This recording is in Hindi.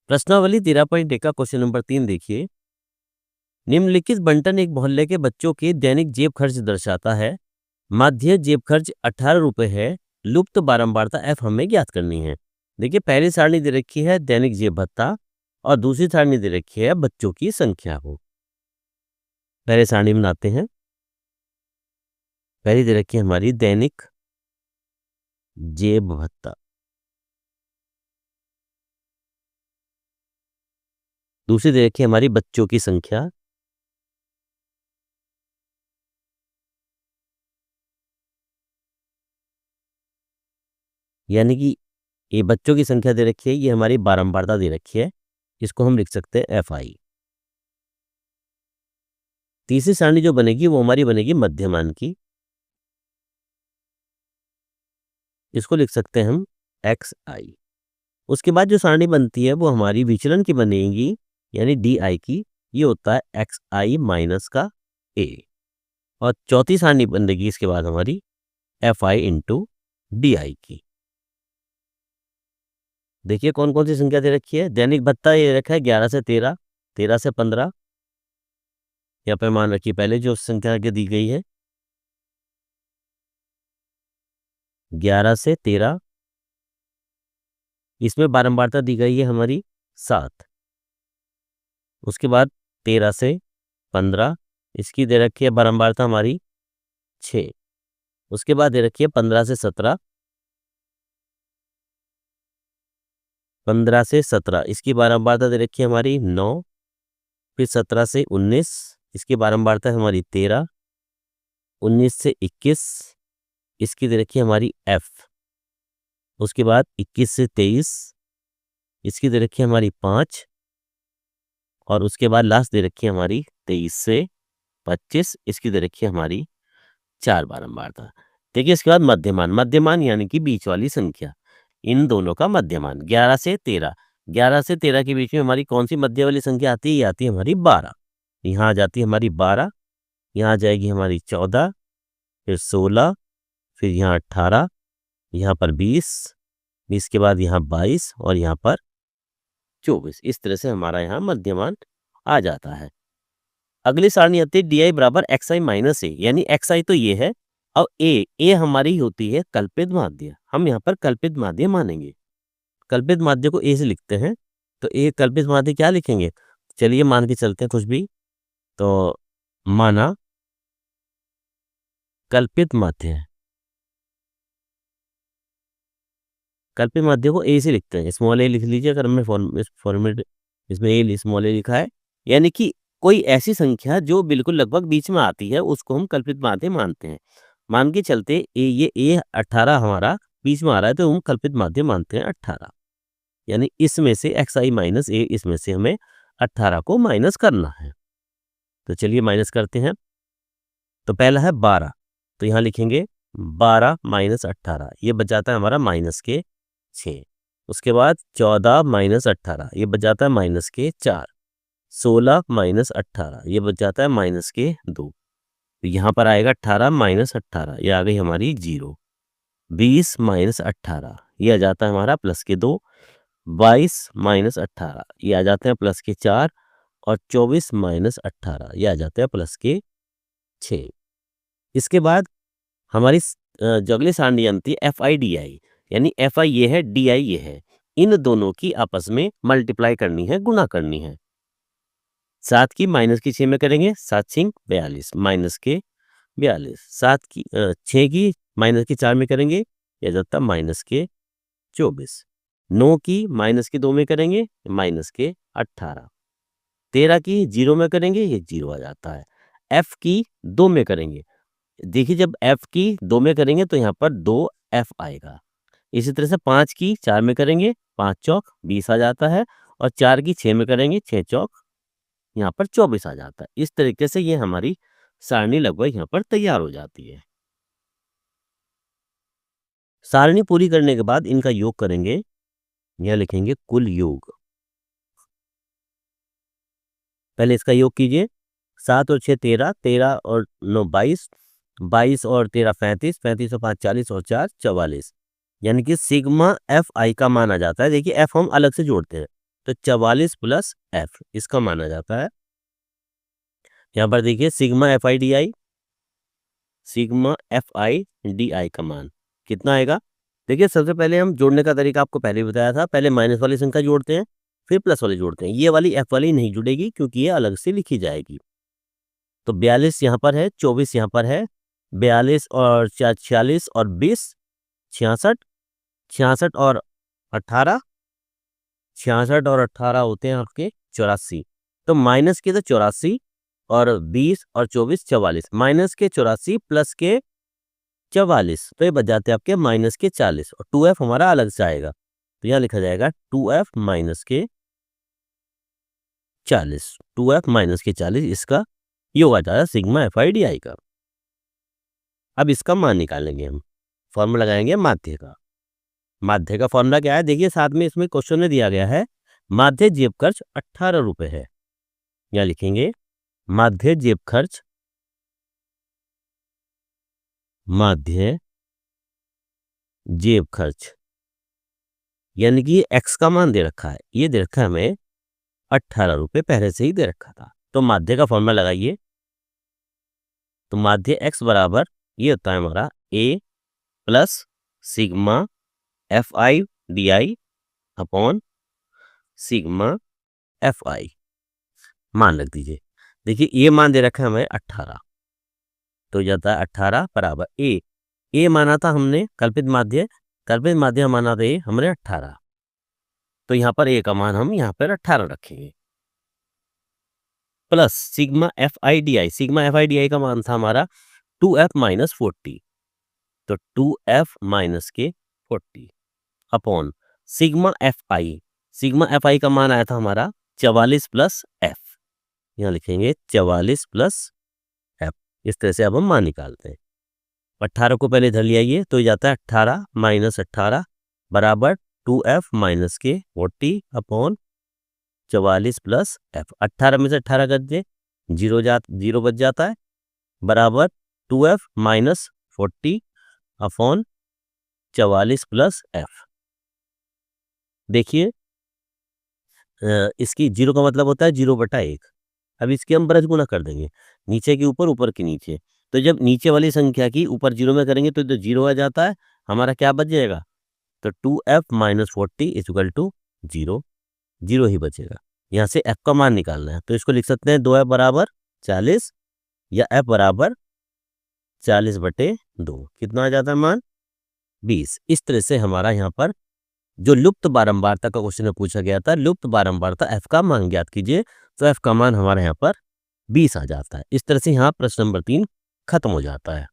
प्रश्नावली 13.1 का क्वेश्चन नंबर 3 देखिए। निम्नलिखित बंटन एक मोहल्ले के बच्चों के दैनिक जेब खर्च दर्शाता है। माध्य जेब खर्च 18 रुपए है। लुप्त बारंबारता एफ हमें ज्ञात करनी है। देखिए, पहली सारणी दे रखी है दैनिक जेब भत्ता और दूसरी सारणी दे रखी है बच्चों की संख्या को। पहले सारणी बनाते हैं। पहली दे रखी है हमारी दैनिक जेब भत्ता, दूसरी दे रखी है हमारी बच्चों की संख्या, यानी कि ये बच्चों की संख्या दे रखी है, ये हमारी बारंबारता दे रखी है, इसको हम लिख सकते हैं एफ आई। तीसरी सारणी जो बनेगी वो हमारी बनेगी मध्यमान की, इसको लिख सकते हैं हम एक्स आई। उसके बाद जो सारणी बनती है वो हमारी विचलन की बनेगी, यानी डी आई की, ये होता है एक्स आई माइनस का ए। और चौथी सारणी बनेगी इसके बाद हमारी F I into D I की। देखिए कौन कौन सी संख्या दे रखी है। दैनिक भत्ता ये रखा है 11 से 13, 13 से 15, यहाँ पे मान रखिए पहले जो संख्या आगे दी गई है 11 से 13, इसमें बारंबारता दी गई है हमारी 7। उसके बाद 13 से 15, इसकी दे रखी है बारंबारता हमारी 6। उसके बाद दे रखी है 15 से 17, 15 से 17, इसकी बारंबारता दे रखी है हमारी 9। फिर 17 से 19, इसकी बारंबारता है हमारी 13। 19 से 21, इसकी दे रखी है हमारी एफ। उसके बाद 21 से 23, इसकी दे रखी है हमारी 5। और उसके बाद लास्ट दे रखी है हमारी 23 से 25, इसकी दे रखी है हमारी 4 बारंबारता। देखिए इसके बाद मध्यमान, मध्यमान यानी कि बीच वाली संख्या, इन दोनों का मध्यमान 11 से 13। 11 से 13 के बीच में हमारी कौन सी मध्य वाली संख्या आती है? ये आती है हमारी 12। यहाँ आ जाती है हमारी 12, यहाँ आ जाएगी हमारी 14, फिर 16, फिर यहाँ 18, यहाँ पर 20, 20 के बाद यहाँ 22 और यहाँ पर 24। इस तरह से हमारा यहाँ मध्यमान आ जाता है। अगली सारणी आती है डी आई बराबर एक्स आई माइनस ए, यानी एक्स आई तो ये है, अब ए हमारी होती है कल्पित माध्य। हम यहाँ पर कल्पित माध्य मानेंगे, कल्पित माध्य को ए से लिखते हैं। तो ए कल्पित माध्य क्या लिखेंगे? चलिए मान के चलते हैं कुछ भी। तो माना कल्पित माध्य है, कल्पित माध्य को ए से लिखते हैं, स्मॉल ए लिख लीजिए अगर हमने फॉर्मेट इसमें ए स्मॉल ए लिखा है, यानी कि कोई ऐसी संख्या जो बिल्कुल लगभग बीच में आती है उसको हम कल्पित माध्य मानते हैं। मान के चलते ये ए 18 हमारा बीच में आ रहा है तो हम कल्पित माध्य मानते हैं 18, यानी इसमें से एक्स आई माइनस ए, इसमें से हमें 18 को माइनस करना है। तो चलिए माइनस करते हैं। तो पहला है 12, तो यहाँ लिखेंगे 12 माइनस 18, ये बच जाता है हमारा माइनस के 6। उसके बाद 14 माइनस 18, ये बच जाता है माइनस के 4। 16 माइनस 18, ये बच जाता है माइनस के 2। तो यहाँ पर आएगा 18 माइनस 18, ये आ गई हमारी 0। 20 माइनस 18, ये आ जाता है हमारा प्लस के 2। 22 माइनस 18, ये आ जाते हैं प्लस के 4। और 24 माइनस 18, ये आ जाते हैं प्लस के 6। इसके बाद हमारी जो अगली सारणी बनती है एफ आई डी आई, यानी एफ आई ये है, डी आई ये है, इन दोनों की आपस में मल्टीप्लाई करनी है, गुणा करनी है। 7 की माइनस की 6 में करेंगे, 7 6 42 माइनस के 42। 7 की 6 की माइनस की 4 में करेंगे, यह जाता माइनस के 24। 9 की माइनस के 2 में करेंगे, माइनस के 18। 13 की 0 में करेंगे, ये 0 आ जाता है। एफ की 2 में करेंगे, देखिए जब एफ की 2 में करेंगे तो यहाँ पर 2 एफ आएगा। इसी तरह से 5 की 4 में करेंगे, 5 चौक 20 आ जाता है। और 4 की 6 में करेंगे, 6 चौक यहाँ पर 24 आ जाता है। इस तरीके से ये हमारी सारणी लगभग यहाँ पर तैयार हो जाती है। सारणी पूरी करने के बाद इनका योग करेंगे, यह लिखेंगे कुल योग। पहले इसका योग कीजिए, 7 और 6 13, 13 और 9 22, 22 और 13 35, 35 और 5 40 और 4 44, यानी कि सिग्मा एफ आई का मान आ जाता है। देखिए एफ हम अलग से जोड़ते हैं, तो 44 प्लस एफ इसका मान आ जाता है। यहाँ पर देखिए सिग्मा एफ आई डी आई का मान कितना आएगा। देखिए सबसे पहले हम जोड़ने का तरीका आपको पहले ही बताया था, पहले माइनस वाली संख्या जोड़ते हैं फिर प्लस वाली जोड़ते हैं। ये वाली एफ वाली नहीं जुड़ेगी क्योंकि ये अलग से लिखी जाएगी। तो 42 यहाँ पर है, 24 यहाँ पर है, 42 और 46 और 20 66, 66 और 18, 66 और 18 होते हैं आपके 84। तो माइनस के तो 84 और 20 और 24 44, माइनस के 84 प्लस के 44, तो ये बच जाते हैं आपके माइनस के 40 और 2f हमारा अलग से आएगा। तो यहाँ लिखा जाएगा 2f माइनस के 40, 2f माइनस के 40 इसका योग आ जाएगा सिग्मा एफ आई डी आई का। अब इसका मान निकालेंगे हम, फॉर्मूला लगाएंगे माध्य का। माध्य का फॉर्मूला क्या है देखिए, साथ में इसमें क्वेश्चन में दिया गया है माध्य जेब खर्च 18 रुपए है। यहाँ लिखेंगे माध्य जेब खर्च, माध्य जेब खर्च यानी कि एक्स का मान दे रखा है, ये दे रखा है हमें 18 रुपए, पहले से ही दे रखा था। तो माध्य का फॉर्मूला लगाइए, तो माध्य एक्स बराबर ये होता है हमारा A plus sigma F I D I upon sigma F I, मान रख दीजिए। देखिए ये मान दे रखा है हमें 18, तो जाता है 18 बराबर ए माना था हमने कल्पित माध्य माना था ए हमने 18, तो यहाँ पर ए का मान हम यहाँ पर 18 रखेंगे plus sigma F I D आई का मान था हमारा 2f माइनस 40, तो 2f माइनस के 40 अपॉन सिग्मा एफ आई का मान आया था हमारा 44 प्लस एफ, यहाँ लिखेंगे 44 प्लस एफ। इस तरह से अब हम मान निकालते हैं। 18 को पहले धर लिया ये, तो जाता है 18 माइनस 18 बराबर 2f माइनस के 40 अपॉन 44 प्लस एफ। 18 में से 18 गट दे, जीरो बच जाता है बराबर 2f minus 40 upon 44 plus F. देखिए इसकी जीरो का मतलब होता है 0/1। अब इसकी हम ब्रज गुना कर देंगे, नीचे के ऊपर ऊपर के नीचे। तो जब नीचे वाली संख्या की ऊपर जीरो में करेंगे तो जीरो आ जाता है, हमारा क्या बच जाएगा, तो 2f माइनस 40 इक्वल टू 0, 0 ही बचेगा। यहाँ से f का मान निकालना है, तो इसको लिख सकते हैं 2f बराबर 40 या f बराबर 40/2, कितना आ जाता है मान 20। इस तरह से हमारा यहाँ पर जो लुप्त बारंबारता का क्वेश्चन में पूछा गया था, लुप्त बारंबारता f का मान ज्ञात कीजिए, तो f का मान हमारे यहाँ पर 20 आ जाता है। इस तरह से यहाँ प्रश्न नंबर 3 खत्म हो जाता है।